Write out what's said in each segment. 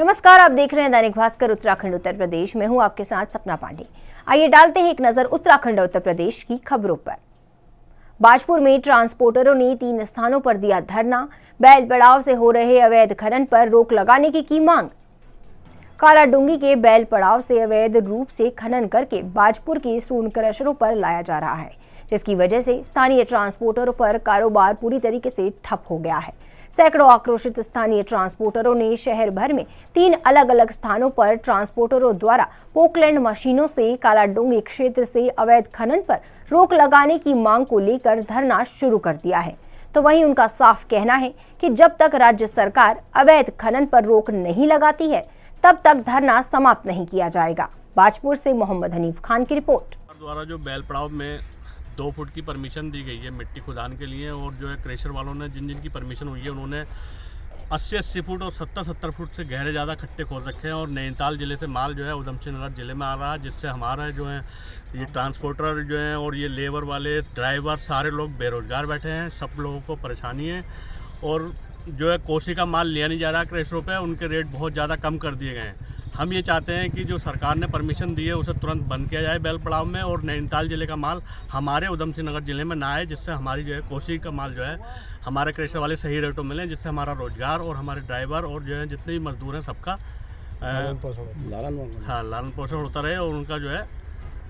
नमस्कार, आप देख रहे हैं दैनिक भास्कर उत्तराखंड उत्तर प्रदेश में हूं आपके साथ सपना पांडे। आइए डालते हैं एक नजर उत्तराखंड और उत्तर प्रदेश की खबरों पर। बाजपुर में ट्रांसपोर्टरों ने 3 स्थानों पर दिया धरना। बैल पड़ाव से हो रहे अवैध खनन पर रोक लगाने की मांग। कालाडूंगी के बैल पड़ाव से अवैध रूप से खनन करके बाजपुर के सोन क्रशरों पर लाया जा रहा है, जिसकी वजह से स्थानीय ट्रांसपोर्टरों पर कारोबार पूरी तरीके से ठप हो गया है। सैकड़ों आक्रोशित स्थानीय ट्रांसपोर्टरों ने शहर भर में 3 अलग अलग स्थानों पर ट्रांसपोर्टरों द्वारा पोकलैंड मशीनों से कालाडूंगी क्षेत्र से अवैध खनन पर रोक लगाने की मांग को लेकर धरना शुरू कर दिया है। तो वहीं उनका साफ कहना है कि जब तक राज्य सरकार अवैध खनन पर रोक नहीं लगाती है, तब तक धरना समाप्त नहीं किया जाएगा। बाजपुर से मोहम्मद हनीफ खान की रिपोर्ट। द्वारा जो बैल पड़ाव में 2 फुट की परमिशन दी गई है मिट्टी खुदान के लिए, और जो है क्रेशर वालों ने जिन की परमिशन हुई है उन्होंने 80-80 फुट और 70-70 फुट से गहरे ज़्यादा खट्टे खोद रखे हैं। और नैनीताल ज़िले से माल जो है उधम सिंह नगर ज़िले में आ रहा है, जिससे हमारा जो है ये ट्रांसपोर्टर जो हैं और ये लेबर वाले ड्राइवर सारे लोग बेरोज़गार बैठे हैं। सब लोगों को परेशानी है और जो है कोसी का माल लिया नहीं जा रहा क्रेशरों पे, उनके रेट बहुत ज़्यादा कम कर दिए गए हैं। हम ये चाहते हैं कि जो सरकार ने परमिशन दी है उसे तुरंत बंद किया जाए बैल पड़ाव में, और नैनीताल ज़िले का माल हमारे उधम सिंह नगर ज़िले में ना आए, जिससे हमारी जो है कोसी का माल जो है हमारे क्रेशर वाले सही रेटों मिलें, जिससे हमारा रोजगार और हमारे ड्राइवर और जो है जितने भी मजदूर हैं सबका लालन पोषण होता रहे और उनका जो है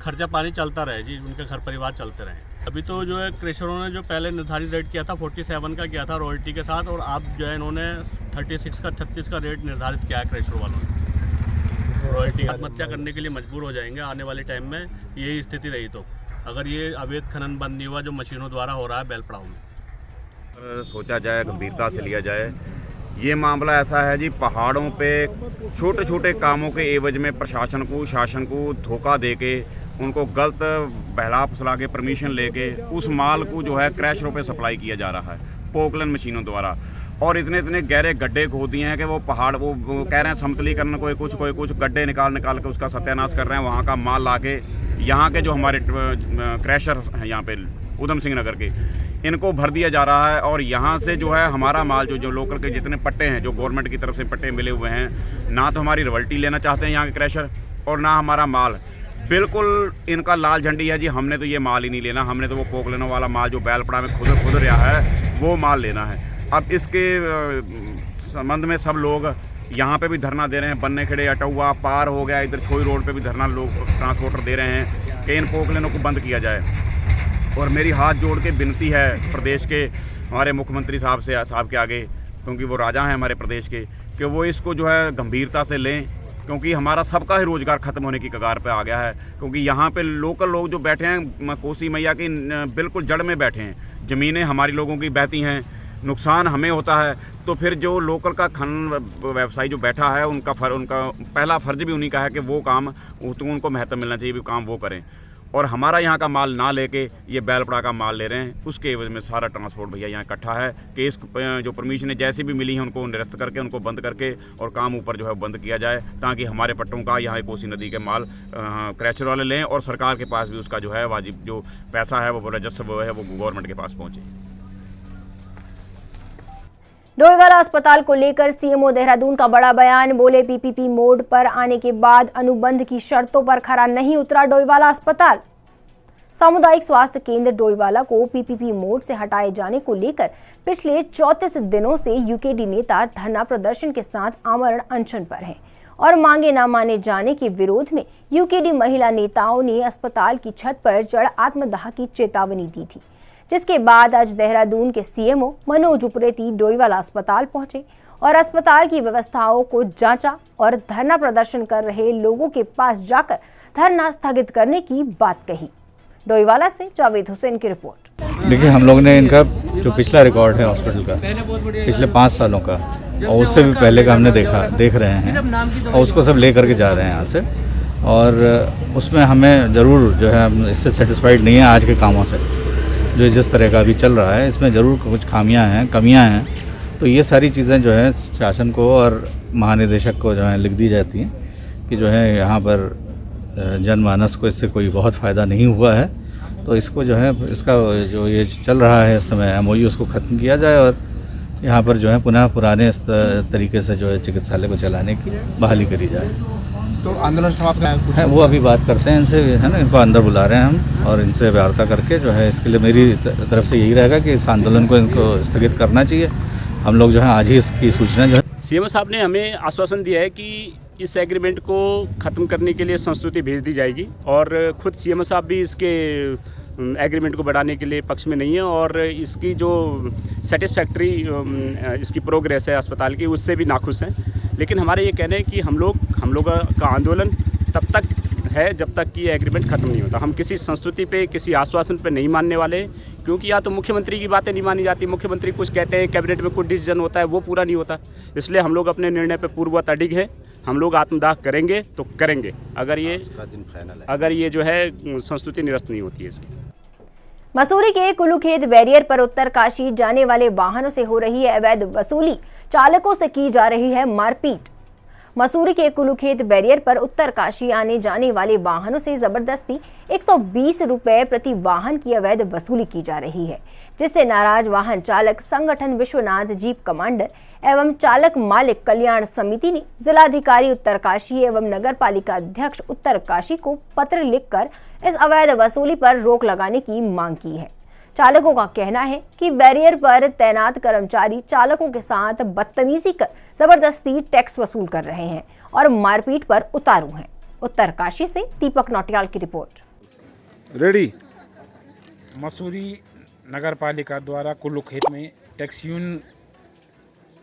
खर्चा पानी चलता रहे जी, उनके घर परिवार चलते रहे। अभी तो जो है क्रेशरों ने जो पहले निर्धारित रेट किया था 47 का किया था रॉयल्टी के साथ, और अब जो है इन्होंने 36 का रेट निर्धारित किया है क्रेशरों वालों ने। रॉयल्टी आत्महत्या करने के लिए मजबूर हो जाएंगे आने वाले टाइम में, यही स्थिति रही तो, अगर ये अवैध खनन बंद नहीं हुआ जो मशीनों द्वारा हो रहा है बैल पड़ाव में। सोचा जाए, गंभीरता से लिया जाए, ये मामला ऐसा है जी, पहाड़ों पे छोटे छोटे कामों के एवज में प्रशासन को शासन को धोखा दे के उनको गलत बहला फुसला के परमिशन लेके उस माल को जो है क्रैशरों पे सप्लाई किया जा रहा है पोकलैंड मशीनों द्वारा। और इतने गहरे गड्ढे खोद दिए हैं कि वो पहाड़ वो कह रहे हैं समतलीकरण, कोई कुछ गड्ढे निकाल के उसका सत्यानाश कर रहे हैं। वहाँ का माल लाके यहाँ के जो हमारे क्रैशर हैं यहाँ पे उधम सिंह नगर के, इनको भर दिया जा रहा है। और यहाँ से जो है हमारा माल जो लोकल के जितने पट्टे हैं, जो गवर्नमेंट की तरफ से पट्टे मिले हुए हैं, ना तो हमारी रॉयल्टी लेना चाहते हैं यहाँ के क्रैशर और ना हमारा माल। बिल्कुल इनका लाल झंडी है जी, हमने तो ये माल ही नहीं लेना, हमने तो वो पोकलैंड वाला माल जो बैल पड़ा में खुद रहा है वो माल लेना है। अब इसके संबंध में सब लोग यहाँ पे भी धरना दे रहे हैं। बन्ने खेड़े, अटौवा पार हो गया, इधर छोई रोड पे भी धरना लोग ट्रांसपोर्टर दे रहे हैं कि इन पोकलैंडों को बंद किया जाए। और मेरी हाथ जोड़ के विनती है प्रदेश के हमारे मुख्यमंत्री साहब के आगे, क्योंकि वो राजा हैं हमारे प्रदेश के, कि वो इसको जो है गंभीरता से लें, क्योंकि हमारा सबका ही रोज़गार ख़त्म होने की कगार पे आ गया है। क्योंकि यहाँ पे लोकल लोग जो बैठे हैं कोसी मैया की बिल्कुल जड़ में बैठे हैं, ज़मीनें हमारी लोगों की बहती हैं, नुकसान हमें होता है। तो फिर जो लोकल का खनन व्यवसायी जो बैठा है उनका पहला फ़र्ज भी उन्हीं का है कि वो काम उनको महत्व मिलना चाहिए, भी काम वो करें। और हमारा यहाँ का माल ना लेके ये बैलपड़ा का माल ले रहे हैं, उसके एवज में सारा ट्रांसपोर्ट भैया यहाँ इकट्ठा है कि इस जो परमिशन जैसी भी मिली है उनको निरस्त करके, उनको बंद करके और काम ऊपर जो है बंद किया जाए, ताकि हमारे पट्टों का यहाँ कोसी नदी के माल क्रैशर वाले लें और सरकार के पास भी उसका जो है वाजिब जो पैसा है वो राजस्व है वो गवर्नमेंट के पास पहुँचे। डोईवाला अस्पताल को लेकर सीएमओ देहरादून का बड़ा बयान। बोले पीपीपी मोड पर आने के बाद अनुबंध की शर्तों पर खरा नहीं उतरा डोईवाला अस्पताल। सामुदायिक स्वास्थ्य केंद्र डोईवाला को पीपीपी मोड से हटाए जाने को लेकर पिछले 34 दिनों से यूकेडी नेता धरना प्रदर्शन के साथ आमरण अनशन पर हैं और मांगे न माने जाने के विरोध में यूकेडी महिला नेताओं ने अस्पताल की छत पर जड़ आत्मदाह की चेतावनी दी थी, जिसके बाद आज देहरादून के सीएमओ मनोज उप्रेती डोईवाला अस्पताल पहुंचे और अस्पताल की व्यवस्थाओं को जांचा और धरना प्रदर्शन कर रहे लोगों के पास जाकर धरना स्थगित करने की बात कही। डोईवाला से जावेद हुसैन की रिपोर्ट। देखिए, हम लोग ने इनका जो पिछला रिकॉर्ड है हॉस्पिटल का पिछले 5 सालों का और उससे भी पहले का हमने देख रहे हैं और उसको सब ले करके जा रहे हैं यहाँ से, और उसमें हमें ज़रूर जो है हम इससे सेटिस्फाइड नहीं है। आज के कामों से जो जिस तरह का अभी चल रहा है इसमें ज़रूर कुछ खामियां हैं, कमियां हैं। तो ये सारी चीज़ें जो है शासन को और महानिदेशक को जो है लिख दी जाती हैं कि जो है यहाँ पर जनमानस को इससे कोई बहुत फ़ायदा नहीं हुआ है, तो इसको जो है इसका जो ये चल रहा है इस समय MOU उसको ख़त्म किया जाए और यहाँ पर जो है पुनः पुराने तरीके से जो है चिकित्सालय को चलाने की बहाली करी जाए। तो आंदोलन समाप्त है वो अभी बात करते हैं इनसे, है ना, इनको अंदर बुला रहे हैं हम और इनसे वार्ता करके जो है इसके लिए मेरी तरफ से यही रहेगा कि इस आंदोलन को इनको स्थगित करना चाहिए। हम लोग जो है आज ही इसकी सूचना जो है सीएम साहब ने हमें आश्वासन दिया है कि इस एग्रीमेंट को ख़त्म करने के लिए संस्तुति भेज दी जाएगी और ख़ुद सीएम साहब भी इसके एग्रीमेंट को बढ़ाने के लिए पक्ष में नहीं है और इसकी जो सेटिस्फैक्ट्री इसकी प्रोग्रेस है अस्पताल की उससे भी नाखुश हैं। लेकिन हमारे ये कहना है कि हम लोग का आंदोलन तब तक है जब तक कि ये एग्रीमेंट ख़त्म नहीं होता। हम किसी संस्तुति पे किसी आश्वासन पे नहीं मानने वाले, क्योंकि या तो मुख्यमंत्री की बातें नहीं मानी जाती, मुख्यमंत्री कुछ कहते हैं, कैबिनेट में कुछ डिसीजन होता है वो पूरा नहीं होता। इसलिए हम लोग अपने निर्णय पे पूर्ववत अडिग हैं। हम लोग आत्मदाह करेंगे तो करेंगे अगर ये जो है संस्तुति निरस्त नहीं होती है इसकी। मसूरी के कुलूखेत बैरियर पर उत्तरकाशी जाने वाले वाहनों से हो रही है अवैध वसूली, चालकों से की जा रही है मारपीट। मसूरी के कुलूखेत बैरियर पर उत्तरकाशी आने जाने वाले वाहनों से जबरदस्ती 120 रुपए प्रति वाहन की अवैध वसूली की जा रही है, जिससे नाराज वाहन चालक संगठन विश्वनाथ जीप कमांडर एवं चालक मालिक कल्याण समिति ने जिलाधिकारी उत्तरकाशी एवं नगर पालिका अध्यक्ष उत्तरकाशी को पत्र लिखकर इस अवैध वसूली पर रोक लगाने की मांग की है। चालकों का कहना है कि बैरियर पर तैनात कर्मचारी चालकों के साथ बदतमीजी कर जबरदस्ती टैक्स वसूल कर रहे हैं और मारपीट पर उतारू हैं। उत्तरकाशी से दीपक नौटियाल की रिपोर्ट। रेडी। मसूरी नगर पालिका द्वारा कुल्लूखेत में टैक्सियों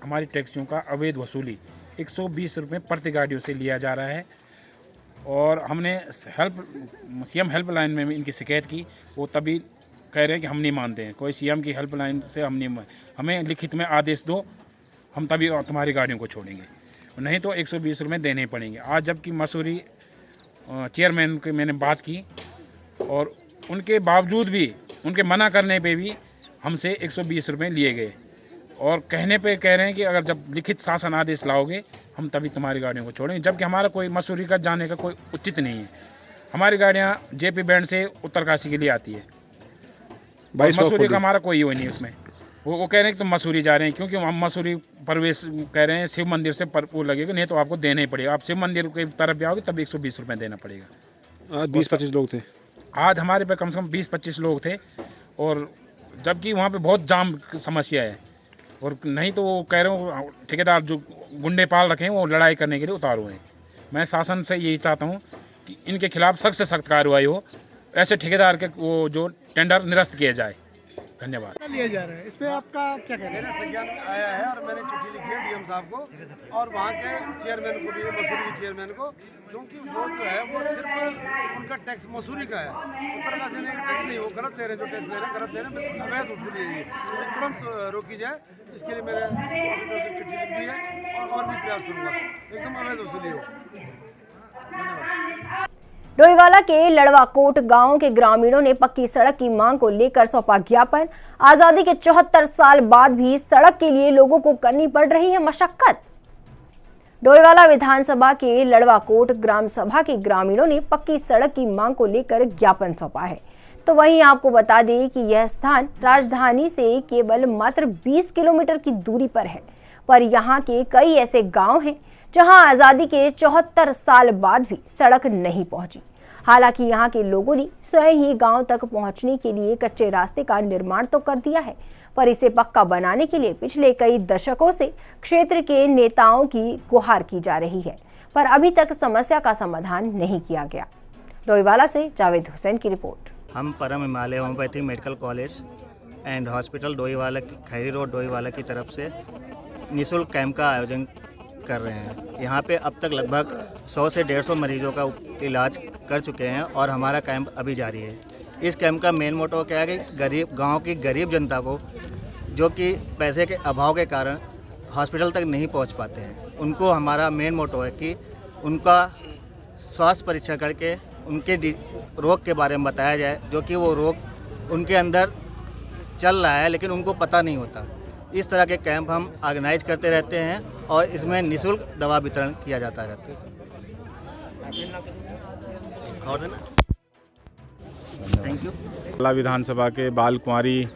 हमारी टैक्सियों का अवैध वसूली 120 रुपये प्रति गाड़ियों से लिया जा रहा है और हमने सीएम हेल्पलाइन में इनकी शिकायत की। वो तभी कह रहे हैं कि हम नहीं मानते हैं, कोई सीएम की हेल्पलाइन से हम नहीं, हमें लिखित में आदेश दो, हम तभी तुम्हारी गाड़ियों को छोड़ेंगे, नहीं तो 120 रुपये देने पड़ेंगे। आज जबकि मसूरी चेयरमैन की मैंने बात की और उनके बावजूद भी, उनके मना करने पे भी हमसे 120 रुपये लिए गए और कहने पे कह रहे हैं कि अगर जब लिखित शासन आदेश लाओगे हम तभी तुम्हारी गाड़ियों को छोड़ेंगे, जबकि हमारा कोई मसूरी का जाने का कोई उचित नहीं है। हमारी गाड़ियाँ जेपी बैंड से उत्तरकाशी के लिए आती है, मसूरी का हमारा कोई वो नहीं उसमें। वो कह रहे हैं कि तुम मसूरी जा रहे हैं, क्योंकि हम मसूरी प्रवेश कह रहे हैं शिव मंदिर से वो लगेगा, नहीं तो आपको देना ही पड़ेगा। आप शिव मंदिर की तरफ जाओगे तब 120 रुपये देना पड़ेगा। 20-25 लोग थे आज हमारे पे कम से कम 20-25 लोग थे और जबकि वहाँ पे बहुत जाम समस्या है और नहीं तो वो कह रहे हो ठेकेदार जो गुंडे पाल रखे हैं वो लड़ाई करने के लिए उतारू हैं। मैं शासन से यही चाहता हूँ कि इनके खिलाफ सख्त से सख्त कार्रवाई हो, ऐसे ठेकेदार के वो जो टेंडर निरस्त किए जाए। धन्यवाद। लिया जा रहा है, इस पे आपका क्या कहना है? मेरे संज्ञान में आया है और मैंने चिट्ठी लिखी है डीएम साहब को और वहाँ के चेयरमैन को भी, मसूरी के चेयरमैन को, क्योंकि वो जो है वो सिर्फ उनका टैक्स मसूरी का है, उत्तरकाशी में टैक्स नहीं, वो गलत ले रहे हैं, जो टैक्स ले रहे हैं गलत ले रहे हैं, बिल्कुल अवैध वसूली है ये, तुरंत रोकी जाए। इसके लिए मैंने अपनी तरफ से चिट्ठी लिख दी है और भी प्रयास करूँगा एकदम अवैध वसूली हो। धन्यवाद। डोईवाला के लड़वाकोट गांव के ग्रामीणों ने पक्की सड़क की मांग को लेकर सौंपा ज्ञापन। आजादी के 74 साल बाद भी सड़क के लिए लोगों को करनी पड़ रही है मशक्कत। डोईवाला विधानसभा के लड़वाकोट ग्राम सभा के ग्रामीणों ने पक्की सड़क की मांग को लेकर ज्ञापन सौंपा है। तो वहीं आपको बता दें कि यह स्थान राजधानी से केवल मात्र 20 किलोमीटर की दूरी पर है, पर यहाँ के कई ऐसे गांव हैं जहां आजादी के 74 साल बाद भी सड़क नहीं पहुंची। हालांकि यहां के लोगों ने स्वयं ही गांव तक पहुंचने के लिए कच्चे रास्ते का निर्माण तो कर दिया है, पर इसे पक्का बनाने के लिए पिछले कई दशकों से क्षेत्र के नेताओं की गुहार की जा रही है, पर अभी तक समस्या का समाधान नहीं किया गया। डोईवाला से जावेद हुसैन की रिपोर्ट। हम परम Himalaya homeopathic medical college and hospital Doiwala की खैरी रोड डोईवाला की तरफ से निःशुल्क कैंप का आयोजन कर रहे हैं। यहाँ पे अब तक लगभग 100 से 150 मरीजों का इलाज कर चुके हैं और हमारा कैंप अभी जारी है। इस कैंप का मेन मोटो क्या है कि गांव की गरीब जनता को जो कि पैसे के अभाव के कारण हॉस्पिटल तक नहीं पहुंच पाते हैं, उनको हमारा मेन मोटो है कि उनका स्वास्थ्य परीक्षण करके उनके रोग के बारे में बताया जाए, जो कि वो रोग उनके अंदर चल रहा है लेकिन उनको पता नहीं होता। इस तरह के कैंप हम ऑर्गेनाइज करते रहते हैं और इसमें निःशुल्क दवा वितरण किया जाता रहता है। Thank you. विधानसभा के बाल कुंवारी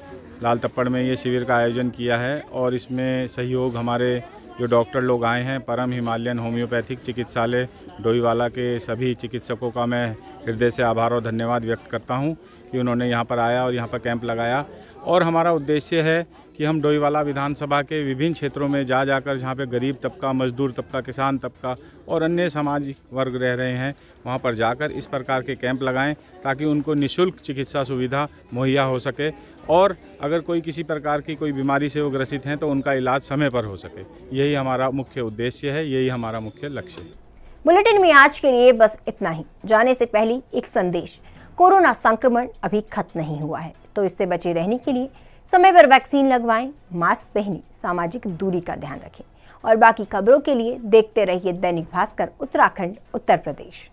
लाल तप्पड़ में ये शिविर का आयोजन किया है और इसमें सहयोग हमारे जो डॉक्टर लोग आए हैं, परम हिमालयन होम्योपैथिक चिकित्सालय डोईवाला के सभी चिकित्सकों का मैं हृदय से आभार और धन्यवाद व्यक्त करता हूं कि उन्होंने यहां पर आया और यहां पर कैंप लगाया। और हमारा उद्देश्य है कि हम डोईवाला विधानसभा के विभिन्न क्षेत्रों में जाकर जहां पे गरीब तबका, मजदूर तबका, किसान तबका और अन्य सामाजिक वर्ग रह रहे हैं, वहां पर जाकर इस प्रकार के कैंप लगाएं ताकि उनको निःशुल्क चिकित्सा सुविधा मुहैया हो सके और अगर कोई किसी प्रकार की कोई बीमारी से वो ग्रसित हैं तो उनका इलाज समय पर हो सके। यही हमारा मुख्य उद्देश्य है, यही हमारा मुख्य लक्ष्य है। बुलेटिन में आज के लिए बस इतना ही। जाने से पहले एक संदेश, कोरोना संक्रमण अभी खत्म नहीं हुआ है, तो इससे बचे रहने के लिए समय पर वैक्सीन लगवाएं, मास्क पहनें, सामाजिक दूरी का ध्यान रखें और बाकी खबरों के लिए देखते रहिए दैनिक भास्कर उत्तराखंड उत्तर प्रदेश।